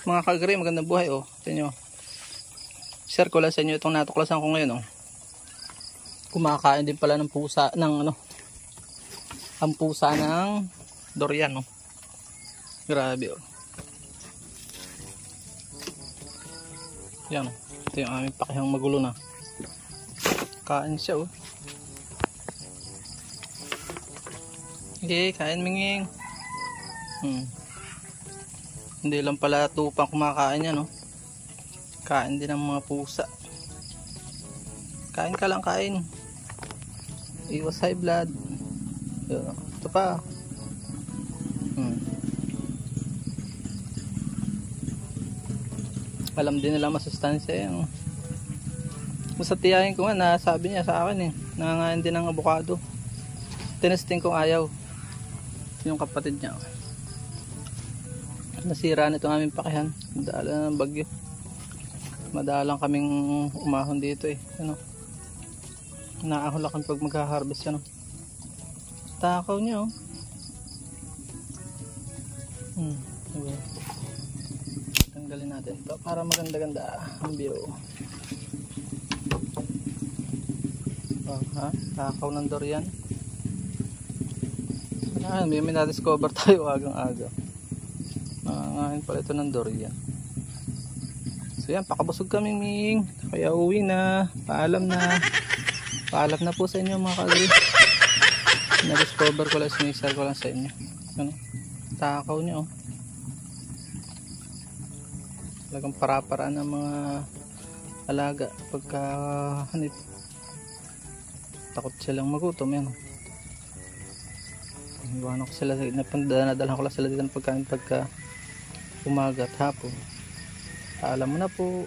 Mga kagri, magandang buhay oh. Sa inyo. Share ko lang sa inyo itong natuklasan ko ngayon oh. Kumakain din pala ng pusa ng ano. Ang pusa ng durian oh. Grabe oh. Yan oh. Ito yung aming pakihang magulo na. Kain siya oh. Okay, kain minging. Hindi lang pala tupang kumakain yan no. Kain din ng mga pusa. Kain ka lang, kain. Iwas high blood. Ito pa. Alam din nila masustansya yan. Kung sa tiyahin ko nga, nasabi niya sa akin nangangain din ng avocado. Tinesting kong ayaw. Yung kapatid niya. Nasira na itong aming pakihan. Madala ng bagyo. Madalang kaming umahon dito ano. Naahon lang kami pag magha-harvest ano. Takaw niya oh. Okay. Tanggalin natin ito para maganda-ganda ang view. Takaw ng durian. May na-discover tayo agang-aga. Nangangain pala ito ng durian. So yan, pakabusog kami ming. Kaya uwi na. Paalam na. Paalam na po sa inyo mga kagri. Na-discover ko lang, sinishare ko lang sa inyo. Ano? Takaw niya oh. Talagang para-paraan ng mga alaga pagka hanip. Takot silang magutom yan. Iwanan ko sila, nadalhan ko lang sila dito ng pagkain pagka umaga at hapon. Alam mo na po.